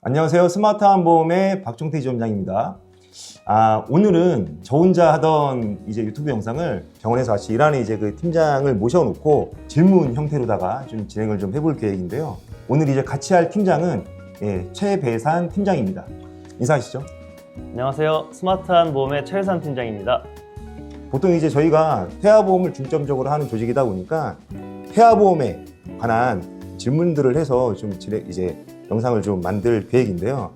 안녕하세요. 스마트한 보험의 박종태 지점장입니다. 오늘은 저 혼자 하던 이제 유튜브 영상을 병원에서 같이 일하는 이제 그 팀장을 모셔놓고 질문 형태로다가 좀 진행을 좀 해볼 계획인데요. 오늘 이제 같이 할 팀장은 최배산 팀장입니다. 인사하시죠. 안녕하세요. 스마트한 보험의 최혜산 팀장입니다. 보통 이제 저희가 태아보험을 중점적으로 하는 조직이다 보니까 태아보험에 관한 질문들을 해서 좀 이제 영상을 좀 만들 계획인데요.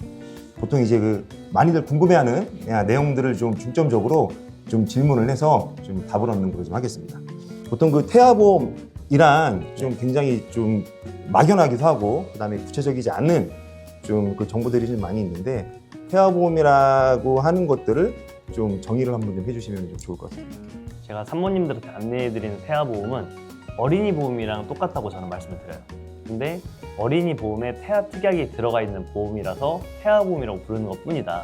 보통 이제 많이들 궁금해하는 내용들을 좀 중점적으로 좀 질문을 해서 좀 답을 얻는 걸로 좀 하겠습니다. 보통 태아보험이란 좀 굉장히 좀 막연하기도 하고 그다음에 구체적이지 않은 좀 정보들이 좀 많이 있는데 태아보험이라고 하는 것들을 좀 정의를 한번 좀 해주시면 좀 좋을 것 같습니다. 제가 산모님들한테 안내해드리는 태아보험은 어린이 보험이랑 똑같다고 저는 말씀을 드려요. 근데 어린이 보험에 태아 특약이 들어가 있는 보험이라서 태아보험이라고 부르는 것 뿐이다.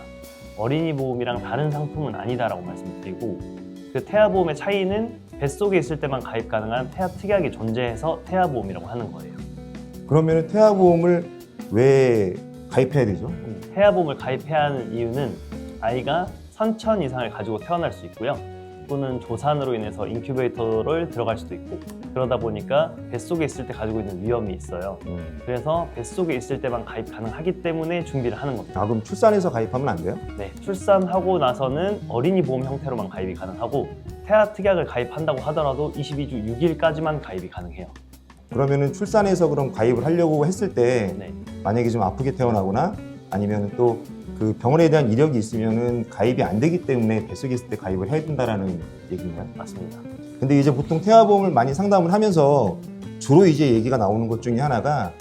어린이 보험이랑 다른 상품은 아니다라고 말씀을 드리고, 그 태아보험의 차이는 뱃속에 있을 때만 가입 가능한 태아 특약이 존재해서 태아보험이라고 하는 거예요. 그러면 태아보험을 왜 가입해야 되죠? 태아보험을 가입해야 하는 이유는 아이가 선천 이상을 가지고 태어날 수 있고요. 또는 조산으로 인해서 인큐베이터를 들어갈 수도 있고, 그러다 보니까 뱃속에 있을 때 가지고 있는 위험이 있어요. 그래서 뱃속에 있을 때만 가입 가능하기 때문에 준비를 하는 겁니다. 그럼 출산해서 가입하면 안 돼요? 네, 출산하고 나서는 어린이 보험 형태로만 가입이 가능하고, 태아 특약을 가입한다고 하더라도 22주 6일까지만 가입이 가능해요. 그러면은 출산해서 그럼 가입을 하려고 했을 때 네. 만약에 좀 아프게 태어나거나 아니면 또 그 병원에 대한 이력이 있으면은 가입이 안 되기 때문에 뱃속에 있을 때 가입을 해야 된다라는 얘기인가요? 맞습니다. 근데 이제 보통 태아보험을 많이 상담을 하면서 주로 이제 얘기가 나오는 것 중에 하나가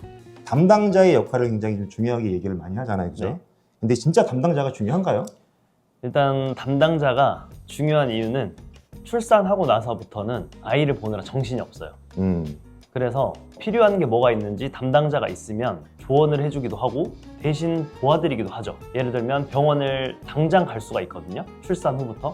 담당자의 역할을 굉장히 좀 중요하게 얘기를 많이 하잖아요. 그죠? 네. 근데 진짜 담당자가 중요한가요? 일단 담당자가 중요한 이유는 출산하고 나서부터는 아이를 보느라 정신이 없어요. 그래서 필요한 게 뭐가 있는지 담당자가 있으면 조언을 해주기도 하고 대신 도와드리기도 하죠. 예를 들면 병원을 당장 갈 수가 있거든요. 출산 후부터.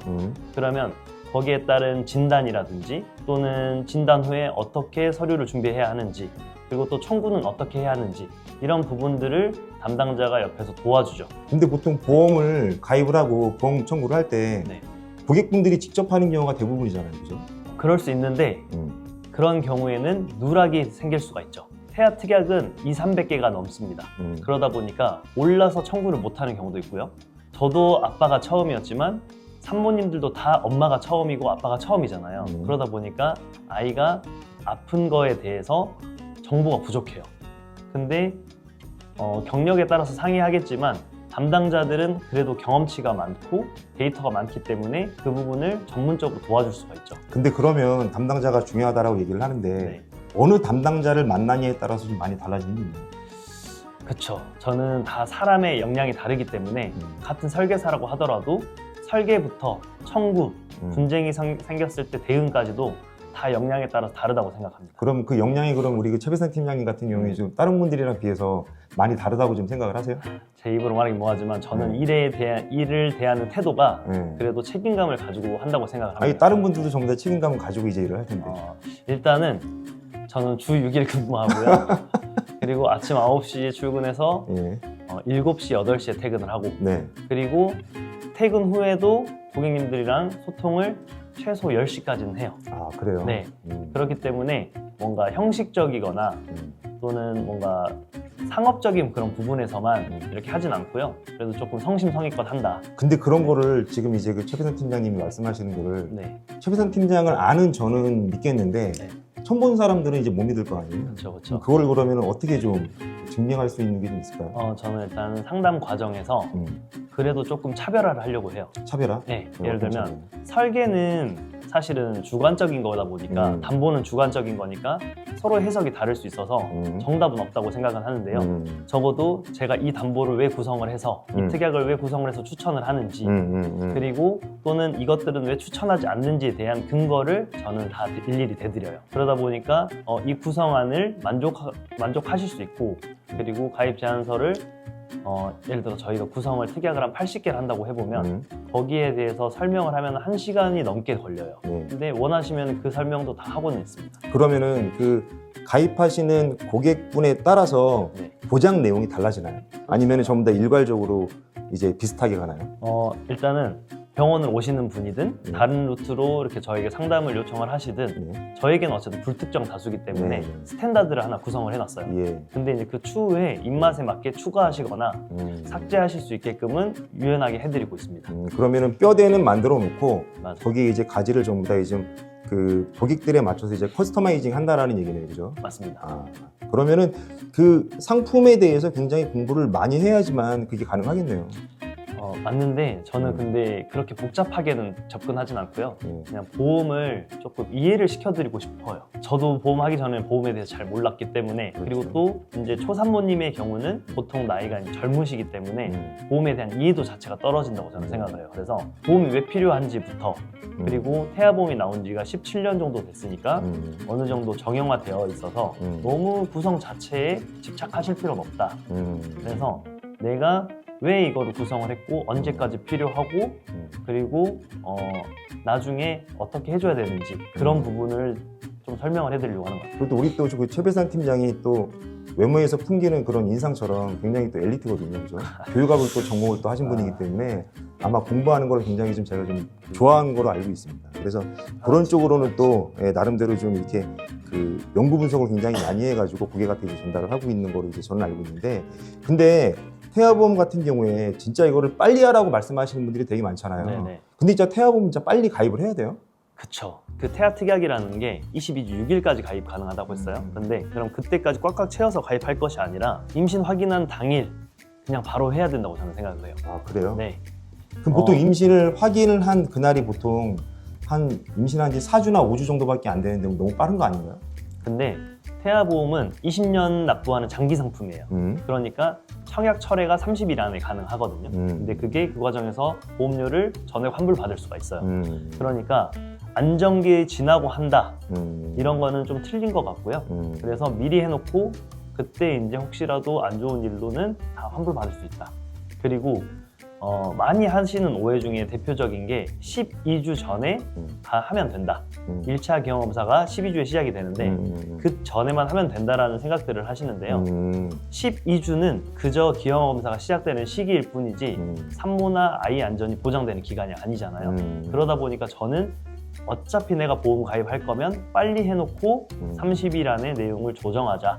그러면 거기에 따른 진단이라든지 또는 진단 후에 어떻게 서류를 준비해야 하는지, 그리고 또 청구는 어떻게 해야 하는지, 이런 부분들을 담당자가 옆에서 도와주죠. 근데 보통 보험을 가입을 하고 보험 청구를 할 때 네. 고객분들이 직접 하는 경우가 대부분이잖아요. 그죠? 그럴 수 있는데 그런 경우에는 누락이 생길 수가 있죠. 태아 특약은 200~300개가 넘습니다. 그러다 보니까 올라서 청구를 못하는 경우도 있고요. 저도 아빠가 처음이었지만 산모님들도 다 엄마가 처음이고 아빠가 처음이잖아요. 그러다 보니까 아이가 아픈 거에 대해서 정보가 부족해요. 근데 경력에 따라서 상이하겠지만 담당자들은 그래도 경험치가 많고 데이터가 많기 때문에 그 부분을 전문적으로 도와줄 수가 있죠. 근데 그러면 담당자가 중요하다라고 얘기를 하는데 네. 어느 담당자를 만나냐에 따라서 좀 많이 달라지는 게 있나요? 그쵸. 저는 다 사람의 역량이 다르기 때문에 같은 설계사라고 하더라도 설계부터 청구, 분쟁이 생겼을 때 대응까지도 다 역량에 따라서 다르다고 생각합니다. 그럼 그 역량이 우리 최배산 팀장님 같은 경우에 좀 다른 분들이랑 비해서 많이 다르다고 좀 생각을 하세요? 제 입으로 말하기 뭐하지만 저는 일을 대하는 태도가 그래도 책임감을 가지고 한다고 생각을 합니다. 아니 다른 분들도 전부 다 책임감을 가지고 이제 일을 할 텐데. 일단은 저는 주 6일 근무하고요. 그리고 아침 9시에 출근해서 7시, 8시에 퇴근을 하고 그리고 퇴근 후에도 고객님들이랑 소통을 최소 10시까지는 해요. 아, 그래요? 네. 그렇기 때문에 뭔가 형식적이거나 또는 뭔가 상업적인 그런 부분에서만 이렇게 하진 않고요. 그래도 조금 성심성의껏 한다. 근데 그런 거를 지금 이제 최배산 팀장님이 말씀하시는 거를 최배산 팀장을 아는 저는 믿겠는데 처음 본 사람들은 이제 못 믿을 거 아니에요? 그렇죠. 그걸 그러면 어떻게 좀 증명할 수 있는 게 좀 있을까요? 저는 일단 상담 과정에서 그래도 조금 차별화를 하려고 해요. 차별화? 네. 예를 들면 설계는 사실은 주관적인 거다 보니까 담보는 주관적인 거니까 서로 해석이 다를 수 있어서 정답은 없다고 생각은 하는데요. 적어도 제가 이 담보를 왜 구성을 해서 이 특약을 왜 구성을 해서 추천을 하는지 그리고 또는 이것들은 왜 추천하지 않는지에 대한 근거를 저는 다 일일이 대드려요. 그러다 보니까 이 구성안을 만족하실 수 있고 그리고 가입 제안서를 예를 들어 저희가 구성을 특약을 한 80개를 한다고 해보면 거기에 대해서 설명을 하면 1시간이 넘게 걸려요. 근데 원하시면 그 설명도 다 하고는 있습니다. 그러면은 그 가입하시는 고객분에 따라서 네. 보장 내용이 달라지나요? 아니면 전부 다 일괄적으로 이제 비슷하게 가나요? 일단은 병원을 오시는 분이든 네. 다른 루트로 이렇게 저에게 상담을 요청을 하시든 네. 저에게는 어쨌든 불특정 다수기 때문에 네. 스탠다드를 하나 구성을 해놨어요. 예. 근데 이제 그 추후에 입맛에 맞게 추가하시거나 삭제하실 수 있게끔은 유연하게 해드리고 있습니다. 그러면은 뼈대는 만들어 놓고 맞아요. 거기에 이제 가지를 전부 다 이제 그 고객들에 맞춰서 이제 커스터마이징 한다라는 얘기네요, 그죠? 맞습니다. 그러면은 그 상품에 대해서 굉장히 공부를 많이 해야지만 그게 가능하겠네요. 맞는데 저는 근데 그렇게 복잡하게는 접근하진 않고요. 네. 그냥 보험을 조금 이해를 시켜드리고 싶어요. 저도 보험하기 전에 보험에 대해서 잘 몰랐기 때문에 그리고 또 이제 초산모님의 경우는 보통 나이가 이제 젊으시기 때문에 보험에 대한 이해도 자체가 떨어진다고 저는 생각을 해요. 그래서 보험이 왜 필요한지부터 그리고 태아보험이 나온 지가 17년 정도 됐으니까 어느 정도 정형화되어 있어서 너무 구성 자체에 집착하실 필요는 없다. 그래서 내가 왜 이거를 구성을 했고 언제까지 필요하고 그리고 나중에 어떻게 해줘야 되는지 그런 부분을 좀 설명을 해드리려고 하는 것 같아요. 그리고 또 우리 또 그 최배산 팀장이 또 외모에서 풍기는 그런 인상처럼 굉장히 또 엘리트거든요, 그죠? 교육학을 또 전공을 또 하신 분이기 때문에 아마 공부하는 걸 굉장히 좀 제가 좀 좋아하는 걸로 알고 있습니다. 그래서 그런 쪽으로는 또 나름대로 좀 이렇게 그 연구 분석을 굉장히 많이 해가지고 고객한테 이제 전달을 하고 있는 걸로 이제 저는 알고 있는데, 근데 태아보험 같은 경우에 진짜 이거를 빨리 하라고 말씀하시는 분들이 되게 많잖아요. 네네. 근데 진짜 태아보험 진짜 빨리 가입을 해야 돼요? 그쵸. 그 태아 특약이라는 게 22주 6일까지 가입 가능하다고 했어요. 근데 그럼 그때까지 꽉꽉 채워서 가입할 것이 아니라 임신 확인한 당일 그냥 바로 해야 된다고 저는 생각을 해요. 아, 그래요? 네. 그럼 보통 임신을 확인을 한 그날이 보통 한 임신한 지 4주나 5주 정도밖에 안 되는데 너무 빠른 거 아닌가요? 근데 태아보험은 20년 납부하는 장기 상품이에요. 그러니까 청약 철회가 30일 안에 가능하거든요. 근데 그게 그 과정에서 보험료를 전액 환불받을 수가 있어요. 그러니까 안정기에 지나고 한다 이런 거는 좀 틀린 것 같고요. 그래서 미리 해놓고 그때 이제 혹시라도 안 좋은 일로는 다 환불받을 수 있다. 그리고 많이 하시는 오해 중에 대표적인 게 12주 전에 다 하면 된다. 1차 기형검사가 12주에 시작이 되는데 그 전에만 하면 된다라는 생각들을 하시는데요. 12주는 그저 기형검사가 시작되는 시기일 뿐이지 산모나 아이 안전이 보장되는 기간이 아니잖아요. 그러다 보니까 저는 어차피 내가 보험 가입할 거면 빨리 해놓고 30일 안에 내용을 조정하자.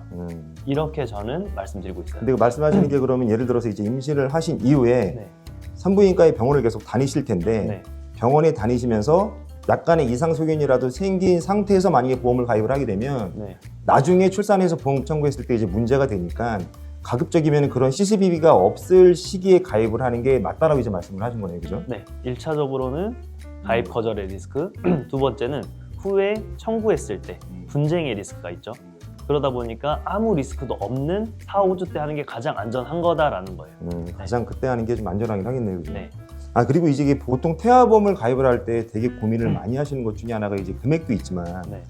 이렇게 저는 말씀드리고 있어요. 근데 그 말씀하시는 게 그러면 예를 들어서 이제 임신을 하신 이후에 네. 산부인과에 병원을 계속 다니실 텐데 네. 병원에 다니시면서 약간의 이상 소견이라도 생긴 상태에서 만약에 보험을 가입을 하게 되면 네. 나중에 출산해서 보험 청구했을 때 이제 문제가 되니까 가급적이면 그런 CCBB가 없을 시기에 가입을 하는 게 맞다라고 이제 말씀을 하신 거네요, 그죠? 네. 1차적으로는 가입 거절의 리스크, 두 번째는 후에 청구했을 때 분쟁의 리스크가 있죠. 그러다 보니까 아무 리스크도 없는 4, 5주 때 하는 게 가장 안전한 거다라는 거예요. 가장 그때 하는 게 좀 안전하긴 하겠네요, 그죠? 네. 아, 그리고 이제 보통 태아보험을 가입을 할 때 되게 고민을 많이 하시는 것 중에 하나가 이제 금액도 있지만 네.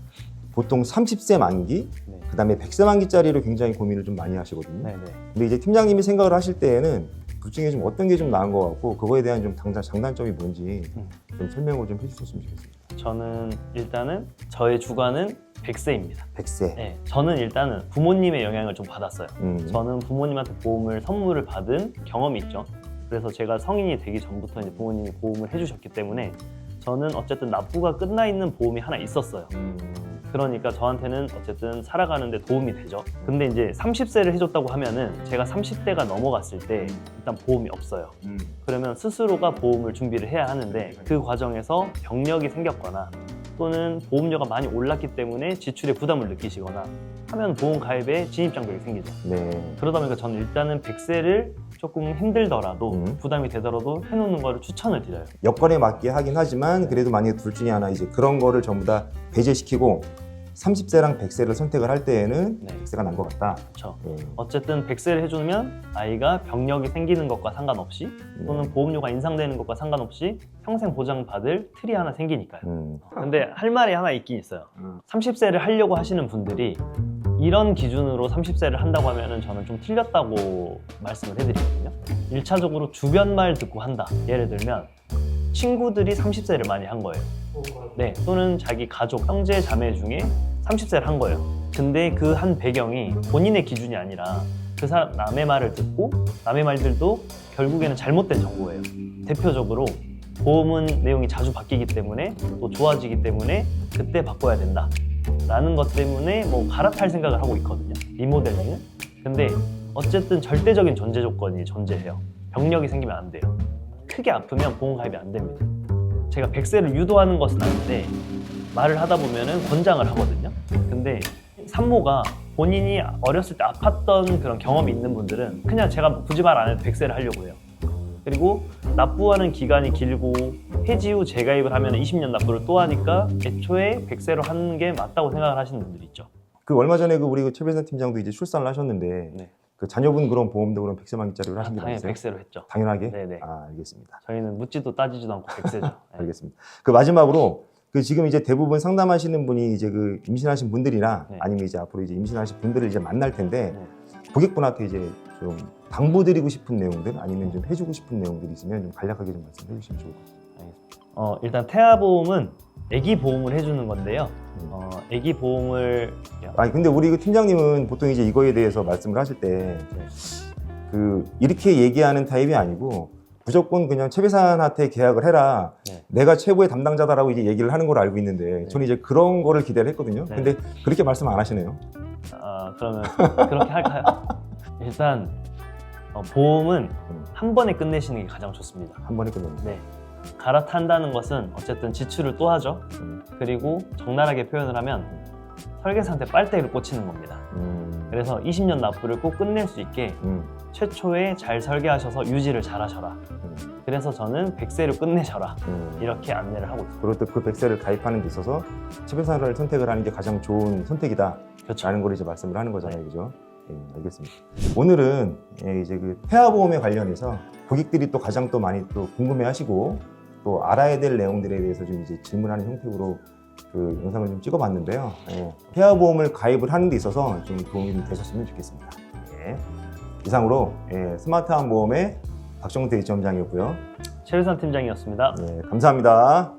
보통 30세 만기, 네. 그다음에 100세 만기짜리로 굉장히 고민을 좀 많이 하시거든요. 네. 네. 근데 이제 팀장님이 생각을 하실 때에는 그 중에 좀 어떤 게 좀 나은 것 같고 그거에 대한 좀 당장 장단점이 뭔지 좀 설명을 좀 해주셨으면 좋겠습니다. 저는 일단은 저의 주관은 100세입니다. 100세. 네. 저는 일단은 부모님의 영향을 좀 받았어요. 음. 저는 부모님한테 보험을 선물을 받은 경험이 있죠. 그래서 제가 성인이 되기 전부터 이제 부모님이 보험을 해주셨기 때문에 저는 어쨌든 납부가 끝나 있는 보험이 하나 있었어요. 그러니까 저한테는 어쨌든 살아가는데 도움이 되죠. 근데 이제 30세를 해줬다고 하면은 제가 30대가 넘어갔을 때 일단 보험이 없어요. 그러면 스스로가 보험을 준비를 해야 하는데 그 과정에서 병력이 생겼거나 또는 보험료가 많이 올랐기 때문에 지출에 부담을 느끼시거나 하면 보험 가입에 진입장벽이 생기죠. 네. 그러다 보니까 저는 일단은 100세를 조금 힘들더라도 부담이 되더라도 해놓는 거를 추천을 드려요. 여건에 맞게 하긴 하지만 그래도 만약에 둘 중에 하나 이제 그런 거를 전부 다 배제시키고 30세랑 100세를 선택을 할 때에는 네. 100세가 난 것 같다. 그렇죠. 예. 어쨌든 100세를 해주면 아이가 병력이 생기는 것과 상관없이 또는 보험료가 인상되는 것과 상관없이 평생 보장받을 틀이 하나 생기니까요. 근데 할 말이 하나 있긴 있어요. 30세를 하려고 하시는 분들이 이런 기준으로 30세를 한다고 하면은 저는 좀 틀렸다고 말씀을 해드리거든요. 1차적으로 주변 말 듣고 한다. 예를 들면 친구들이 30세를 많이 한 거예요. 네, 또는 자기 가족, 형제, 자매 중에 30세를 한 거예요. 근데 그 한 배경이 본인의 기준이 아니라 그 사람 남의 말을 듣고 남의 말들도 결국에는 잘못된 정보예요. 대표적으로 보험은 내용이 자주 바뀌기 때문에 또 좋아지기 때문에 그때 바꿔야 된다 라는 것 때문에 뭐 갈아탈 생각을 하고 있거든요. 리모델링은. 근데 어쨌든 절대적인 전제 조건이 존재해요. 병력이 생기면 안 돼요. 크게 아프면 보험 가입이 안 됩니다. 제가 100세를 유도하는 것은 아닌데 말을 하다 보면은 권장을 하거든요. 근데 산모가 본인이 어렸을 때 아팠던 그런 경험이 있는 분들은 그냥 제가 굳이 말 안 해도 100세를 하려고 해요. 그리고 납부하는 기간이 길고 해지 후 재가입을 하면 20년 납부를 또 하니까 애초에 100세로 하는 게 맞다고 생각을 하시는 분들이 있죠. 그 얼마 전에 그 우리 그 최배선 팀장도 이제 출산을 하셨는데 네. 그 자녀분 그런 보험도 그런 100세 만기짜리로 하신 게 당연히 맞으세요? 100세로 했죠. 당연하게? 네네. 아, 알겠습니다. 저희는 묻지도 따지지도 않고 100세죠. 네. 알겠습니다. 그 마지막으로 그 지금 이제 대부분 상담하시는 분이 이제 그 임신하신 분들이나 네. 아니면 이제 앞으로 이제 임신하실 분들을 이제 만날 텐데 네. 고객분한테 이제 좀 당부드리고 싶은 내용들 아니면 좀 해주고 싶은 내용들이 있으면 좀 간략하게 좀 말씀해 주시면 좋을 것 같습니다. 일단 태아보험은 아기 보험을 해주는 건데요. 아기 보험을 아니 근데 우리 그 팀장님은 보통 이제 이거에 대해서 말씀을 하실 때 그 이렇게 얘기하는 타입이 아니고 무조건 그냥 최배산한테 계약을 해라. 네. 내가 최고의 담당자다라고 이제 얘기를 하는 걸 알고 있는데 저는 이제 그런 거를 기대를 했거든요. 네. 근데 그렇게 말씀 안 하시네요. 그러면 그렇게 할까요? 일단 보험은 한 번에 끝내시는 게 가장 좋습니다. 한 번에 끝냅니다. 네. 갈아탄다는 것은 어쨌든 지출을 또 하죠. 그리고 적나라하게 표현을 하면 설계사한테 빨대를 꽂히는 겁니다. 그래서 20년 납부를 꼭 끝낼 수 있게 최초에 잘 설계하셔서 유지를 잘 하셔라. 그래서 저는 100세로 끝내셔라. 이렇게 안내를 하고 있습니다. 그리고 또 그 100세를 가입하는 데 있어서 최배산을 선택을 하는 게 가장 좋은 선택이다. 그렇죠. 라는 걸 이제 말씀을 하는 거잖아요. 그죠? 예, 알겠습니다. 오늘은 이제 그 태아보험에 관련해서 고객들이 또 가장 또 많이 또 궁금해 하시고 또 알아야 될 내용들에 대해서 좀 이제 질문하는 형태로 그 영상을 좀 찍어봤는데요. 예, 태아보험을 가입을 하는 데 있어서 좀 도움이 좀 되셨으면 좋겠습니다. 예. 이상으로 스마트한 보험의 박정태 입점장이었고요. 최유선 팀장이었습니다. 예, 감사합니다.